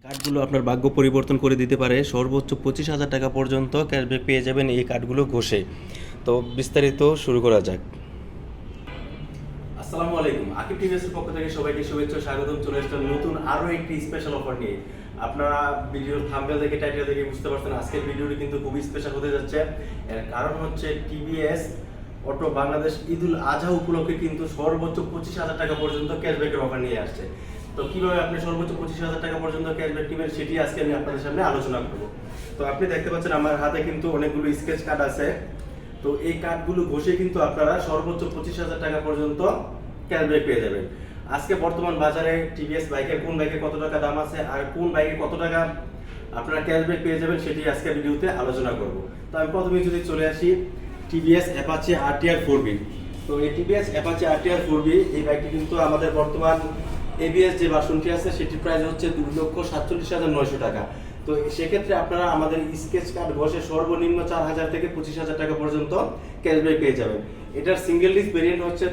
কার্ডগুলো আপনার ভাগ্য পরিবর্তন করে দিতে পারে। সর্বোচ্চ 25,000 টাকা পর্যন্ত ক্যাশব্যাক পেয়ে যাবেন এই কার্ডগুলো ঘষে। তো বিস্তারিত শুরু করা যাক। আসসালামু আলাইকুম, আকিব টিভিএসের পক্ষ থেকে সবাইকে শুভেচ্ছা ও স্বাগতম। চলে আসলাম নতুন আরও একটি স্পেশাল অফার নিয়ে। আপনারা ভিডিওর থাম্বনেল থেকে টাইটেল থেকে বুঝতে পারছেন আজকের ভিডিওটি কিন্তু খুবই স্পেশাল হতে যাচ্ছে। এর কারণ হচ্ছে টিভিএস অটো বাংলাদেশ ঈদুল আজহা উপলক্ষে কিন্তু সর্বোচ্চ 25,000 টাকা পর্যন্ত ক্যাশব্যাকের অফার নিয়ে আসছে। তো কিভাবে আপনি সর্বোচ্চ 25,000 টাকা পর্যন্ত ক্যাশব্যাক নেবেন সেটি আজকে আমি আপনাদের সামনে আলোচনা করব। তো আপনি দেখতে পাচ্ছেন আমার হাতে কিন্তু অনেকগুলো স্কেচ কার্ড আছে। তো এই কার্ডগুলো ঘষে কিন্তু আপনারা সর্বোচ্চ 25,000 টাকা পর্যন্ত ক্যাশব্যাক পেয়ে যাবেন। আজকে বর্তমান বাজারে টিভিএস বাইকের কোন বাইকে কত টাকা দাম আছে আর কোন বাইকে কত টাকা আপনারা ক্যাশব্যাক পেয়ে যাবেন সেটি আজকে ভিডিওতে আলোচনা করব। তো আমি প্রথমে যদি চলে আসি টিভিএস অ্যাপাচি আরটিআর 4B। তো এই টিভিএস অ্যাপাচি আরটিআর 4B এই বাইকটি কিন্তু আমাদের বর্তমান এবিএস যে ভার্সনটি আছে সেটির প্রাইস হচ্ছে 2,47,900 টাকা। তো সেক্ষেত্রে আপনারা আমাদের স্কেচ কার্ড ঘষে সর্বনিম্ন 4,000 থেকে 25,000 টাকা পর্যন্ত ক্যাশব্যাক পেয়ে যাবেন। এটার সিঙ্গেল ডিস্ক ভেরিয়েন্ট হচ্ছে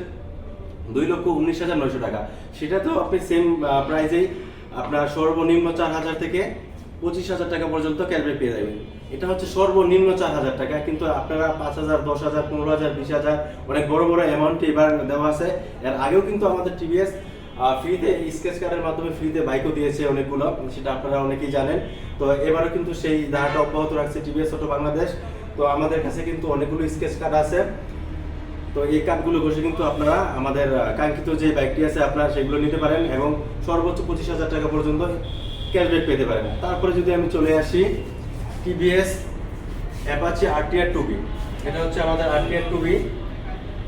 2,19,900 টাকা। সেটাতেও আপনি সেম প্রাইসেই আপনার সর্বনিম্ন 4,000 থেকে 25,000 টাকা পর্যন্ত ক্যাশব্যাক পেয়ে যাবেন। এটা হচ্ছে সর্বনিম্ন 4,000 টাকা, কিন্তু আপনারা 5,000, 10,000, 15,000, 20,000 অনেক বড় বড় অ্যামাউন্ট এবার দেওয়া আছে। এর আগেও কিন্তু আমাদের টিভিএস ফ্রিতে স্কেচ কার্ডের মাধ্যমে ফ্রিতে বাইকও দিয়েছে অনেকগুলো, সেটা আপনারা অনেকেই জানেন। তো এবারও কিন্তু সেই ধারাটা অব্যাহত রাখছে টিভিএস অটো বাংলাদেশ। তো আমাদের কাছে কিন্তু অনেকগুলো স্কেচ কার্ড আছে। তো এই কার্ডগুলো ঘষে কিন্তু আপনারা আমাদের কাঙ্ক্ষিত যে বাইকটি আছে আপনারা সেগুলো নিতে পারেন এবং সর্বোচ্চ 25,000 টাকা পর্যন্ত ক্যাশব্যাক পেতে পারেন। তারপরে যদি আমি চলে আসি টিভিএস অ্যাপাচি আরটিআর 2B। এটা হচ্ছে আমাদের আরটিআর 2B।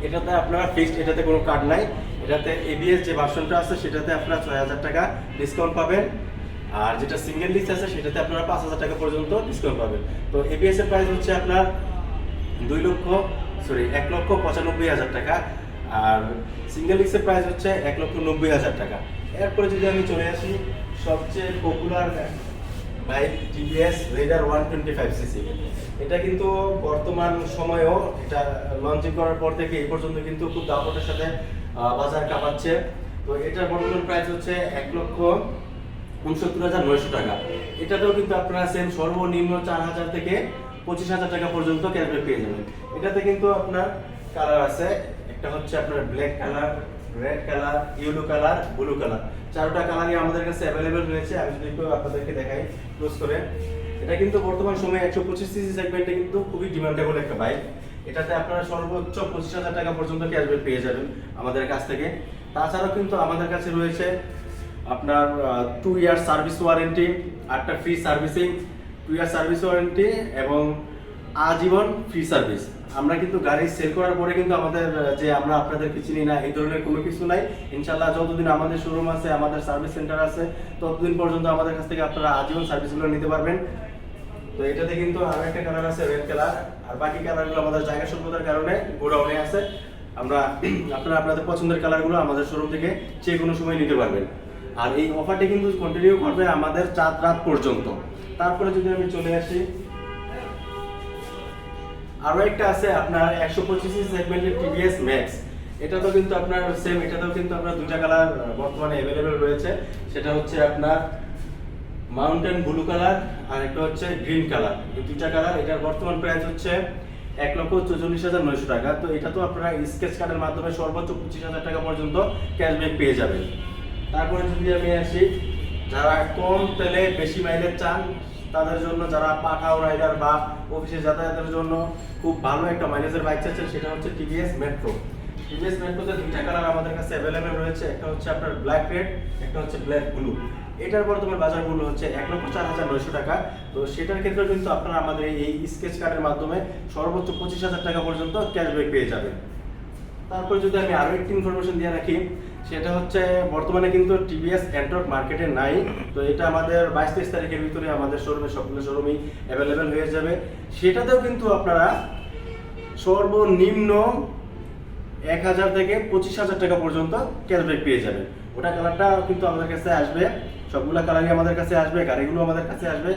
এটাতে আপনারা ফিক্সড, এটাতে কোনো কার্ড নাই। এটাতে এবিএস যে ভার্সনটা আছে সেটাতে আপনারা 6,000 টাকা ডিসকাউন্ট পাবেন, আর যেটা সিঙ্গেল ডিস্ক আছে সেটাতে আপনারা 5,000 টাকা পর্যন্ত ডিসকাউন্ট পাবেন। তো এবিএস এর প্রাইস হচ্ছে আপনার 1,95,000 টাকা, আর সিঙ্গেল ডিস্কের প্রাইস হচ্ছে 1,90,000 টাকা। এরপরে যদি আমি চলে আসি সবচেয়ে popular bike TVS radar 125cc। এটা কিন্তু বর্তমান সময়েও এটা লঞ্চিং করার পর থেকে এই পর্যন্ত কিন্তু খুব দাপটের সাথে বাজার কাঁপাচ্ছে। তো এটার বর্তমান প্রাইস হচ্ছে 1,69,900 টাকা। এটাতেও কিন্তু আপনারা সেম সর্বনিম্ন 4,000 থেকে 25,000 টাকা পর্যন্ত ক্যাশব্যাক পেয়ে যাবেন। এটাতে কিন্তু আপনার কালার আছে, একটা হচ্ছে আপনার black colour, red colour, yellow colour, blue colour. চারটা কালারই আমাদের কাছে অ্যাভেলেবেল রয়েছে। আমি যদি একটু আপনাদেরকে দেখাই ক্লোজ করে, এটা কিন্তু বর্তমান সময়ে 125cc সেগমেন্টে কিন্তু খুবই ডিমান্ডেবল একটা বাইক। এটাতে আপনারা সর্বোচ্চ 25,000 টাকা পর্যন্ত ক্যাশব্যাক পেয়ে যাবেন আমাদের কাছ থেকে। তাছাড়াও কিন্তু আমাদের কাছে রয়েছে আপনার 2 ইয়ার সার্ভিস ওয়ারেন্টি, একটা free servicing, 2 year service warranty এবং আজীবন ফ্রি সার্ভিস। আমরা কিন্তু গাড়ি সেল করার পরে কিন্তু আমাদের যে আমরা আপনাদেরকে চিনি না এই ধরনের কোনো কিছু নাই। ইনশাল্লাহ যতদিন আমাদের শোরুম আছে, আমাদের সার্ভিস সেন্টার আছে, ততদিন পর্যন্ত আমাদের কাছ থেকে আপনারা আজীবন সার্ভিসগুলো নিতে পারবেন। তো এটাতে কিন্তু আরো একটা কালার আছে রেড কালার, আর বাকি কালারগুলো আমাদের জায়গা স্বল্পতার কারণে গোডাউনে আছে। আপনারা আপনাদের পছন্দের কালারগুলো আমাদের শোরুম থেকে যে কোনো সময় নিতে পারবেন। আর এই অফারটি কিন্তু কন্টিনিউ করবে আমাদের 4 রাত পর্যন্ত। তারপরে যদি আমি চলে আসি আরো একটা আছে আপনার 125cc সেগমেন্টের টিভিএস ম্যাক্স। এটাতেও কিন্তু আপনার সেম, এটাতেও কিন্তু আপনার দুইটা কালার বর্তমানে अवेलेबल রয়েছে। সেটা হচ্ছে আপনার মাউন্টেন ব্লু কালার আর একটা হচ্ছে গ্রিন কালার। এই দুইটা কালার, এটার বর্তমান প্রাইস হচ্ছে 1,44,900 টাকা। তো এটা তো আপনারা স্কেচ কার্ডের মাধ্যমে সর্বোচ্চ 25,000 টাকা পর্যন্ত ক্যাশব্যাক পেয়ে যাবেন। তারপরে যদি আমি আসি যারা কম তেলে বেশি মাইলেজ চান তাদের জন্য, যারা পাঠাও রাইডার বা অফিসে যাতায়াতের জন্য খুব ভালো একটা মাইলেজের বাইক চাচ্ছেন, সেটা হচ্ছে টিভিএস মেট্রো। টিভিএস মেট্রোতে দুইটা কালার আমাদের কাছে অ্যাভেলেবেল রয়েছে, একটা হচ্ছে আপনার ব্ল্যাক রেড, একটা হচ্ছে ব্ল্যাক ব্লু। এটার বর্তমান বাজার মূল্য হচ্ছে 1,04,900 টাকা। তো সেটার ক্ষেত্রে কিন্তু আপনারা আমাদের এই স্কেচ কার্ডের মাধ্যমে সর্বোচ্চ 25,000 টাকা পর্যন্ত ক্যাশব্যাক পেয়ে যাবেন। তারপর যদি আমি আরো একটি ইনফরমেশন দিয়ে রাখি, সেটা হচ্ছে বর্তমানে কিন্তু টিভিএস এন্ট্রক মার্কেটে নাই। তো এটা আমাদের 22-23 তারিখের ভিতরে আমাদের শোরুমে, সবগুলো শোরুমেই অ্যাভেলেবেল হয়ে যাবে। সেটাতেও কিন্তু আপনারা সর্বনিম্ন 1,000 থেকে 25,000 টাকা পর্যন্ত ক্যাশব্যাক পেয়ে যাবেন। ওটা কালারটা কিন্তু আমাদের কাছে আসবে, সবগুলা কালারই আমাদের কাছে আসবে, গাড়িগুলো আমাদের কাছে আসবে।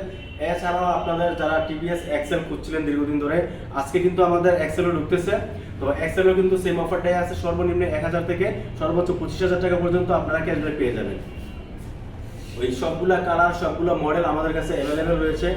এছাড়াও আপনাদের যারা টিভিএস এক্সেল খুঁজছিলেন দীর্ঘদিন ধরে, আজকে কিন্তু আমাদের এক্সেলও ঢুকতেছে। তো এক্সেলও কিন্তু সেম অফারটাই আছে, সর্বনিম্ন 1,000 থেকে সর্বোচ্চ 25,000 টাকা পর্যন্ত আপনারা ক্যাশব্যাক পেয়ে যাবেন। ওই সবগুলা কালার সবগুলো মডেল আমাদের কাছে অ্যাভেলেবেল রয়েছে।